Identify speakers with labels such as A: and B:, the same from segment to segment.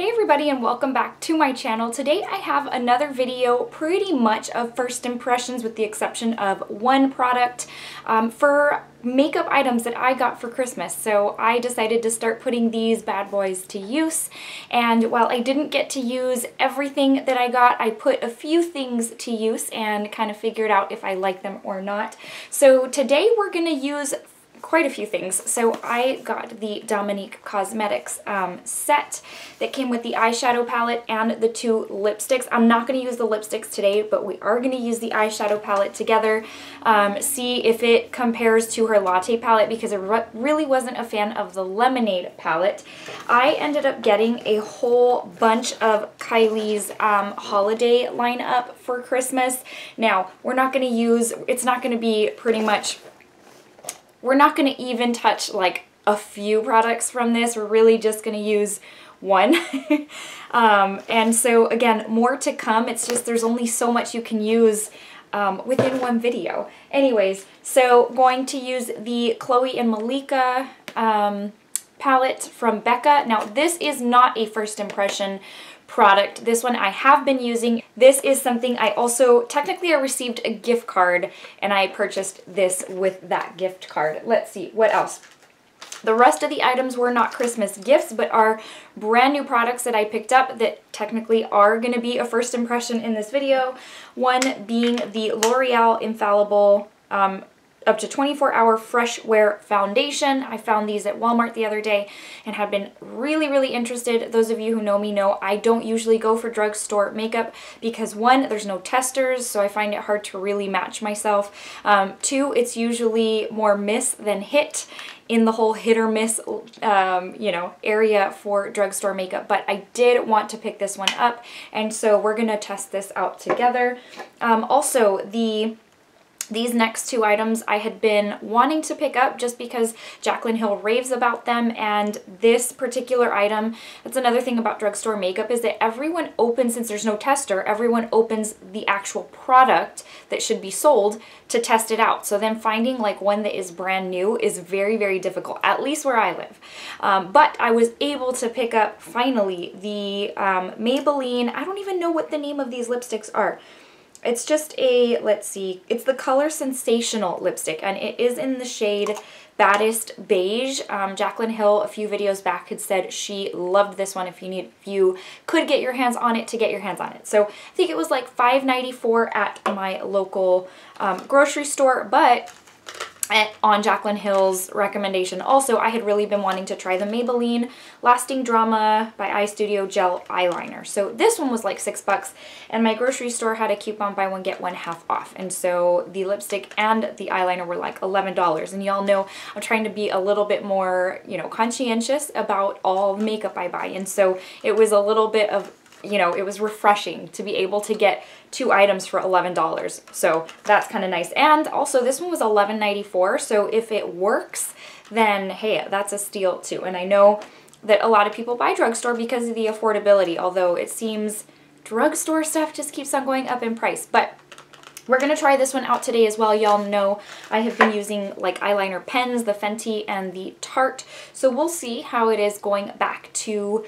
A: Hey everybody and welcome back to my channel. Today I have another video pretty much of first impressions with the exception of one product for makeup items that I got for Christmas. So I decided to start putting these bad boys to use, and while I didn't get to use everything that I got, I put a few things to use and kind of figured out if I like them or not. So today we're going to use quite a few things. So I got the Dominique Cosmetics set that came with the eyeshadow palette and the two lipsticks. I'm not going to use the lipsticks today, but we are going to use the eyeshadow palette together, see if it compares to her latte palette, because I really wasn't a fan of the lemonade palette. I ended up getting a whole bunch of Kylie's holiday lineup for Christmas. Now, we're not going to use, it's not going to be pretty much, we're not going to even touch like a few products from this. We're really just going to use one. And so again, more to come. It's just there's only so much you can use within one video. Anyways, so going to use the Khloe and Malika palette from Becca. Now this is not a first impression product. This one I have been using. This is something I also, technically I received a gift card and I purchased this with that gift card. Let's see, what else? The rest of the items were not Christmas gifts, but are brand new products that I picked up that technically are going to be a first impression in this video. One being the Loreal Infallible up to 24-hour fresh wear foundation. I found these at Walmart the other day and have been really interested. Those of you who know me know I don't usually go for drugstore makeup because one, there's no testers, so I find it hard to really match myself. Two, it's usually more miss than hit in the whole hit or miss you know, area for drugstore makeup, but I did want to pick this one up, and so we're gonna test this out together. Also, these next two items I had been wanting to pick up just because Jaclyn Hill raves about them, and this particular item, that's another thing about drugstore makeup, is that everyone opens, since there's no tester, everyone opens the actual product that should be sold to test it out. So then finding like one that is brand new is very difficult, at least where I live. But I was able to pick up finally the Maybelline, I don't even know what the name of these lipsticks are. It's just a, let's see, it's the Color Sensational lipstick, and it is in the shade Baddest Beige. Jaclyn Hill a few videos back had said she loved this one. If you could get your hands on it, to get your hands on it. So I think it was like $5.94 at my local grocery store, but on Jaclyn Hill's recommendation also, I had really been wanting to try the Maybelline Lasting Drama by Eye Studio Gel Eyeliner. So this one was like $6, and my grocery store had a coupon buy one get one half off. And so the lipstick and the eyeliner were like $11. And y'all know I'm trying to be a little bit more, you know, conscientious about all makeup I buy. And so it was a little bit of, you know, it was refreshing to be able to get two items for $11. So that's kind of nice. And also this one was $11.94. So if it works, then hey, that's a steal too. And I know that a lot of people buy drugstore because of the affordability, although it seems drugstore stuff just keeps on going up in price. But we're going to try this one out today as well. Y'all know I have been using like eyeliner pens, the Fenty and the Tarte. So we'll see how it is going back to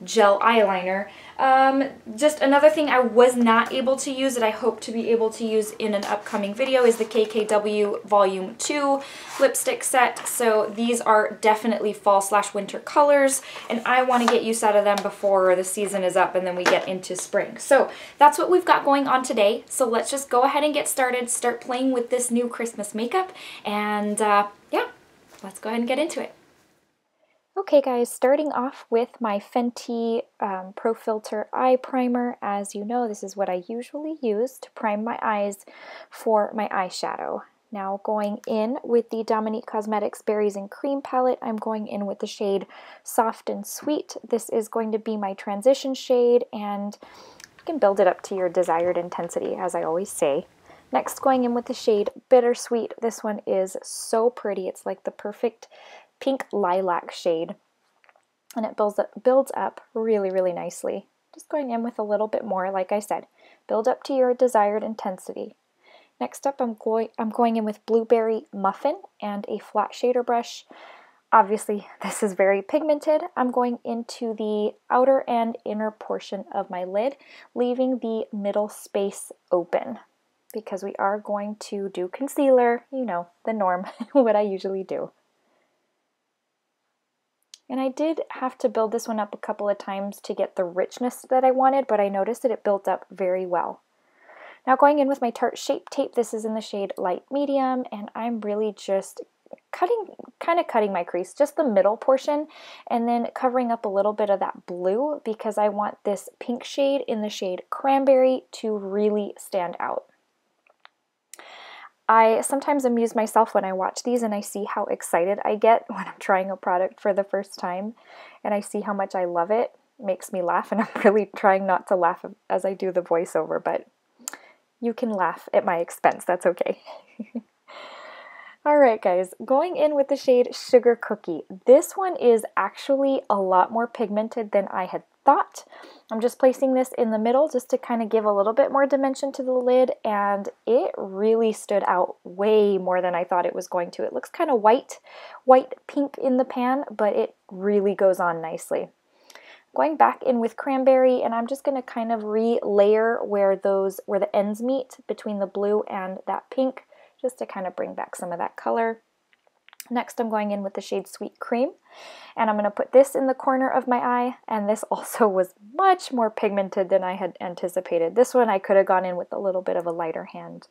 A: gel eyeliner. Just another thing I was not able to use that I hope to be able to use in an upcoming video is the KKW Volume 2 lipstick set. So these are definitely fall/winter colors, and I want to get use out of them before the season is up and then we get into spring. So that's what we've got going on today. So let's just go ahead and get started, start playing with this new Christmas makeup, and yeah, let's go ahead and get into it. Okay guys, starting off with my Fenty Pro Filter Eye Primer. As you know, this is what I usually use to prime my eyes for my eyeshadow. Now going in with the Dominique Cosmetics Berries and Cream palette, I'm going in with the shade Soft and Sweet. This is going to be my transition shade, and you can build it up to your desired intensity, as I always say. Next, going in with the shade Bittersweet. This one is so pretty. It's like the perfect pink lilac shade, and it builds up really nicely. Just going in with a little bit more, like I said, build up to your desired intensity. Next up, I'm going in with Blueberry Muffin and a flat shader brush. obviously this is very pigmented. I'm going into the outer and inner portion of my lid, leaving the middle space open because we are going to do concealer, you know, the norm, what I usually do. And I did have to build this one up a couple of times to get the richness that I wanted, but I noticed that it built up very well. Now going in with my Tarte Shape Tape, this is in the shade Light Medium, and I'm really just kind of cutting my crease, just the middle portion, and then covering up a little bit of that blue because I want this pink shade in the shade Cranberry to really stand out. I sometimes amuse myself when I watch these and I see how excited I get when I'm trying a product for the first time, and I see how much I love it. It makes me laugh, and I'm really trying not to laugh as I do the voiceover, but you can laugh at my expense, that's okay. Alright guys, going in with the shade Sugar Cookie. This one is actually a lot more pigmented than I had thought. I'm just placing this in the middle just to kind of give a little bit more dimension to the lid, and it really stood out way more than I thought it was going to. It looks kind of white pink in the pan, but it really goes on nicely. Going back in with Cranberry, and I'm just going to kind of re-layer where the ends meet between the blue and that pink, just to kind of bring back some of that color. Next, I'm going in with the shade Sweet Cream, and I'm going to put this in the corner of my eye, and this also was much more pigmented than I had anticipated. This one I could have gone in with a little bit of a lighter hand.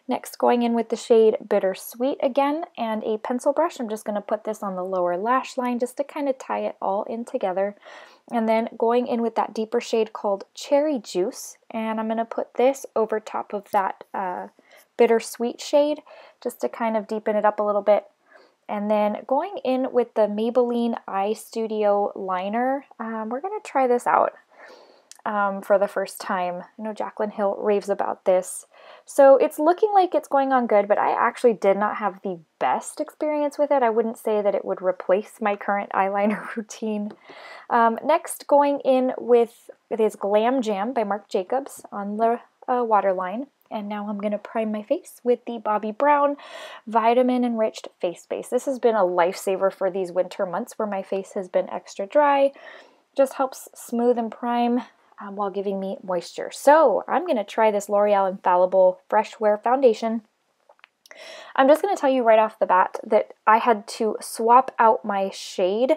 A: Next, going in with the shade Bittersweet again, and a pencil brush. I'm just going to put this on the lower lash line just to kind of tie it all in together. And then going in with that deeper shade called Cherry Juice, and I'm going to put this over top of that Bittersweet shade just to kind of deepen it up a little bit. And then going in with the Maybelline Eye Studio liner, we're going to try this out for the first time. I know Jaclyn Hill raves about this. So it's looking like it's going on good, but I actually did not have the best experience with it. I wouldn't say that it would replace my current eyeliner routine. Next, going in with this Glam Jam by Marc Jacobs on the waterline. And now I'm going to prime my face with the Bobbi Brown Vitamin Enriched Face Base. This has been a lifesaver for these winter months where my face has been extra dry. Just helps smooth and prime while giving me moisture. So I'm going to try this L'Oreal Infallible Fresh Wear Foundation. I'm just going to tell you right off the bat that I had to swap out my shade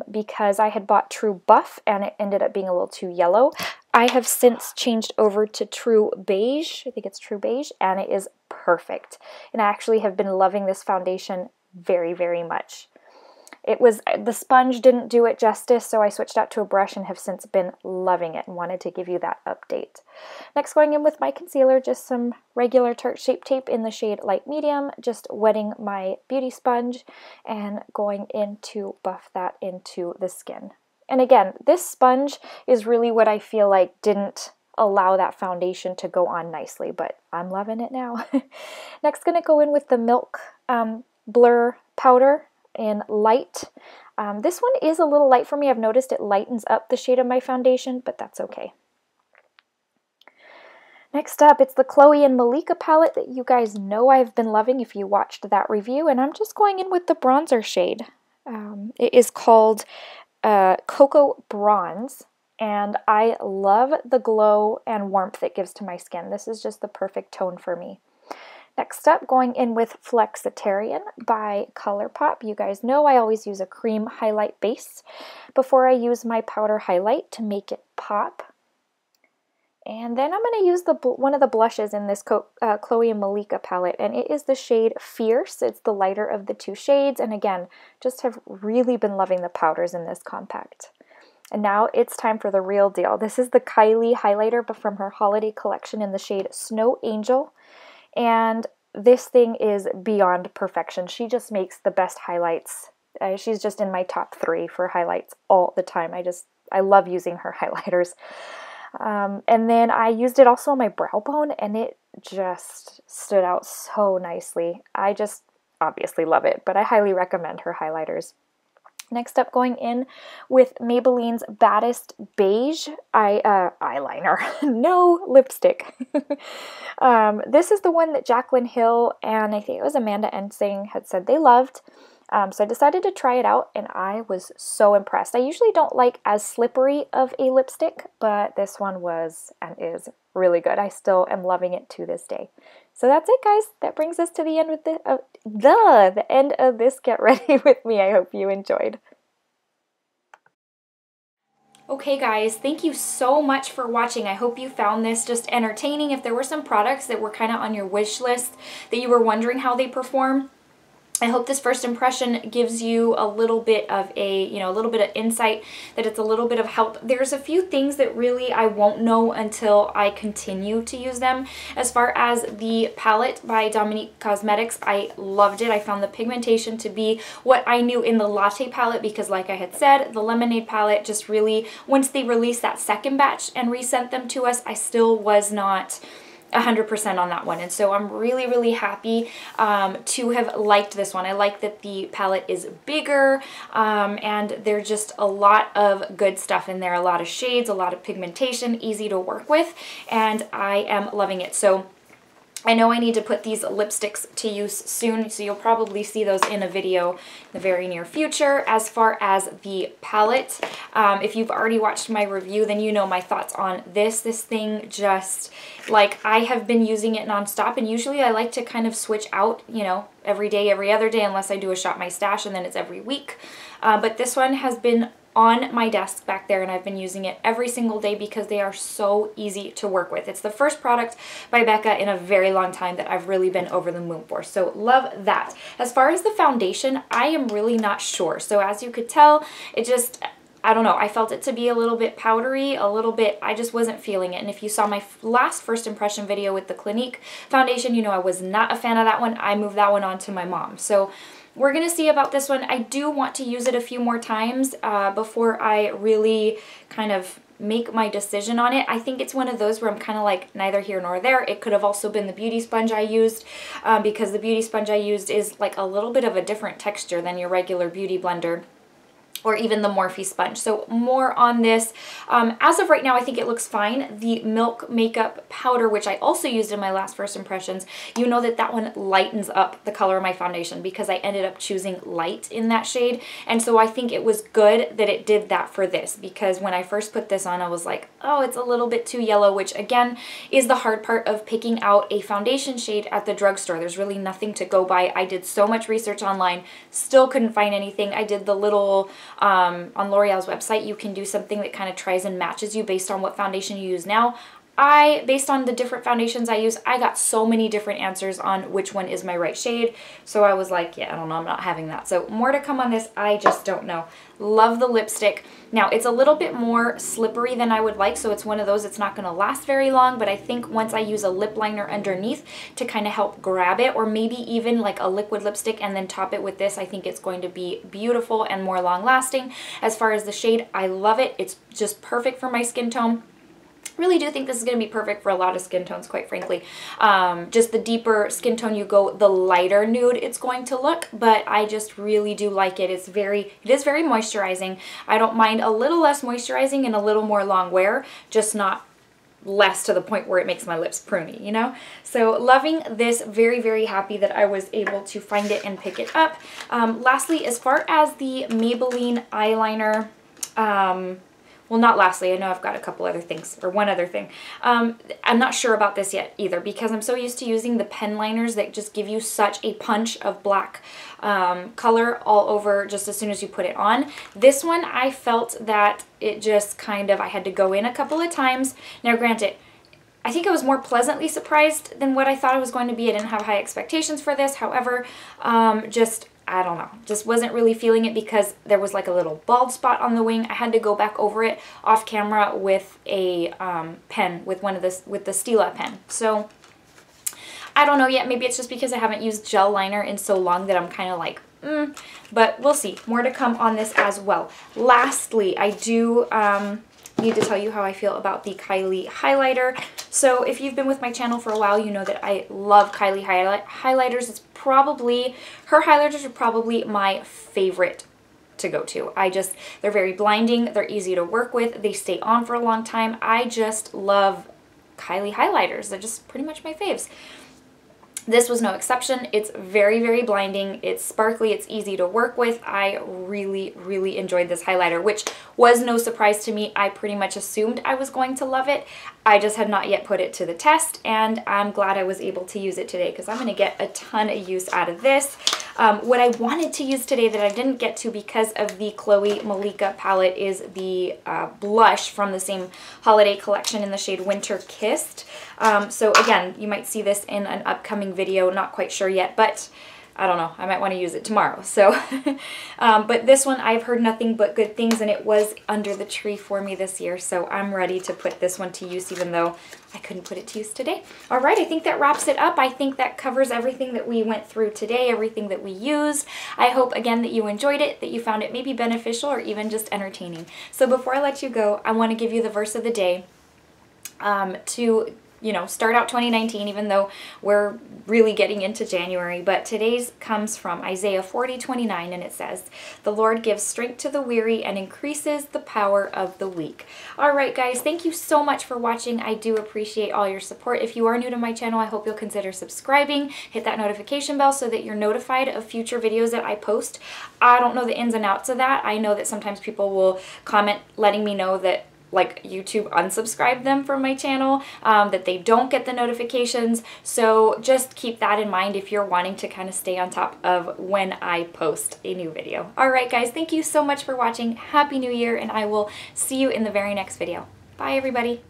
A: because I had bought True Buff and it ended up being a little too yellow. I have since changed over to True Beige, I think it's True Beige, and it is perfect. And I actually have been loving this foundation very, very much. The sponge didn't do it justice, so I switched out to a brush and have since been loving it and wanted to give you that update. Next, going in with my concealer, just some regular Tarte Shape Tape in the shade Light Medium, just wetting my beauty sponge and going in to buff that into the skin. And again, this sponge is really what I feel like didn't allow that foundation to go on nicely, but I'm loving it now. Next, going to go in with the Milk Blur Powder in Light. This one is a little light for me. I've noticed it lightens up the shade of my foundation, but that's okay. Next up, it's the Khloe and Malika palette that you guys know I've been loving if you watched that review, and I'm just going in with the bronzer shade. It is called Cocoa Bronze, and I love the glow and warmth it gives to my skin. This is just the perfect tone for me. Next up, going in with Flexitarian by ColourPop. You guys know I always use a cream highlight base before I use my powder highlight to make it pop. And then I'm going to use one of the blushes in this Khloe and Malika palette, and it is the shade Fierce. It's the lighter of the two shades, and again, just have really been loving the powders in this compact. And now it's time for the real deal. This is the Kylie highlighter but from her holiday collection in the shade Snow Angel, and this thing is beyond perfection. She just makes the best highlights. She's just in my top 3 for highlights all the time. I love using her highlighters. And then I used it also on my brow bone, and it just stood out so nicely. I just obviously love it, but I highly recommend her highlighters. Next up, going in with Maybelline's Baddest Beige eyeliner. No lipstick. This is the one that Jaclyn Hill and I think it was Amanda Ensing had said they loved. So I decided to try it out, and I was so impressed. I usually don't like as slippery of a lipstick, but this one was and is really good. I still am loving it to this day. So that's it, guys. That brings us to the end with the end of this Get Ready With Me. I hope you enjoyed. Okay guys, thank you so much for watching. I hope you found this just entertaining. If there were some products that were kind of on your wish list that you were wondering how they perform, I hope this first impression gives you a little bit of a little bit of insight, that it's a little bit of help. There's a few things that really I won't know until I continue to use them. As far as the palette by Dominique Cosmetics, I loved it. I found the pigmentation to be what I knew in the latte palette, because like I had said, the lemonade palette just really, once they released that second batch and resent them to us, I still was not 100% on that one, and so I'm really, really happy to have liked this one. I like that the palette is bigger, and there's just a lot of good stuff in there, a lot of shades, a lot of pigmentation, easy to work with, and I am loving it. So I know I need to put these lipsticks to use soon, so you'll probably see those in a video in the very near future. As far as the palette, if you've already watched my review, then you know my thoughts on this. This thing just, like, I have been using it nonstop, and usually I like to kind of switch out, every day, every other day, unless I do a Shop My Stash, and then it's every week. But this one has been on my desk back there, and I've been using it every single day because they are so easy to work with. It's the first product by Becca in a very long time that I've really been over the moon for, so love that. As far as the foundation, I am really not sure. So as you could tell, it just, I don't know, I felt it to be a little bit powdery, a little bit, I just wasn't feeling it. And if you saw my last first impression video with the Clinique foundation, you know I was not a fan of that one. I moved that one on to my mom. So we're going to see about this one. I do want to use it a few more times before I really kind of make my decision on it. I think it's one of those where I'm kind of like neither here nor there. It could have also been the beauty sponge I used, because the beauty sponge I used is like a little bit of a different texture than your regular beauty blender, or even the Morphe sponge. So more on this. As of right now, I think it looks fine. The Milk Makeup Powder, which I also used in my last first impressions, you know that that one lightens up the color of my foundation because I ended up choosing light in that shade. And so I think it was good that it did that for this, because when I first put this on, I was like, oh, it's a little bit too yellow, which again is the hard part of picking out a foundation shade at the drugstore. There's really nothing to go by. I did so much research online, still couldn't find anything. I did the little on Loreal's website, you can do something that kind of tries and matches you based on what foundation you use now. Based on the different foundations I use, I got so many different answers on which one is my right shade. So I was like, yeah, I don't know, I'm not having that. So more to come on this, I just don't know. Love the lipstick. Now, it's a little bit more slippery than I would like, so it's one of those, it's not going to last very long, but I think once I use a lip liner underneath to kind of help grab it, or maybe even like a liquid lipstick and then top it with this, I think it's going to be beautiful and more long lasting. As far as the shade, I love it. It's just perfect for my skin tone. Really do think this is going to be perfect for a lot of skin tones, quite frankly. Just the deeper skin tone you go, the lighter nude it's going to look, but I just really do like it. It is very moisturizing. I don't mind a little less moisturizing and a little more long wear, just not less to the point where it makes my lips pruny, you know? So loving this, very, very happy that I was able to find it and pick it up. Lastly, as far as the Maybelline eyeliner, well, not lastly, I know I've got a couple other things, or one other thing. I'm not sure about this yet either, because I'm so used to using the pen liners that just give you such a punch of black color all over just as soon as you put it on. This one, I felt that it just kind of, I had to go in a couple of times. Now, granted, I think I was more pleasantly surprised than what I thought it was going to be. I didn't have high expectations for this. However, I don't know, just wasn't really feeling it because there was like a little bald spot on the wing. I had to go back over it off camera with a pen, with the Stila pen. So I don't know yet. Maybe it's just because I haven't used gel liner in so long that I'm kind of like, but we'll see. More to come on this as well. Lastly, I do need to tell you how I feel about the Kylie highlighter. So if you've been with my channel for a while, you know that I love Kylie highlighters. It's probably, her highlighters are probably my favorite to go to. They're very blinding, they're easy to work with, they stay on for a long time. I just love Kylie highlighters. They're just pretty much my faves. This was no exception. It's very, very blinding. It's sparkly. It's easy to work with. I really, really enjoyed this highlighter, which was no surprise to me. I pretty much assumed I was going to love it. I just had not yet put it to the test, and I'm glad I was able to use it today because I'm going to get a ton of use out of this. What I wanted to use today that I didn't get to because of the Khloe Malika palette is the blush from the same holiday collection in the shade Winter Kissed. So again, you might see this in an upcoming video, not quite sure yet, but I don't know, I might want to use it tomorrow. So, but this one I've heard nothing but good things, and it was under the tree for me this year, so I'm ready to put this one to use even though I couldn't put it to use today. All right, I think that wraps it up. I think that covers everything that we went through today, everything that we used. I hope again that you enjoyed it, that you found it maybe beneficial or even just entertaining. So before I let you go, I want to give you the verse of the day to start out 2019, even though we're really getting into January. But today's comes from Isaiah 40:29, and it says, "The Lord gives strength to the weary and increases the power of the weak." All right, guys, thank you so much for watching. I do appreciate all your support. If you are new to my channel, I hope you'll consider subscribing. Hit that notification bell so that you're notified of future videos that I post. I don't know the ins and outs of that. I know that sometimes people will comment letting me know that YouTube unsubscribed them from my channel, that they don't get the notifications. So just keep that in mind if you're wanting to kind of stay on top of when I post a new video. All right, guys, thank you so much for watching. Happy New Year, and I will see you in the very next video. Bye, everybody.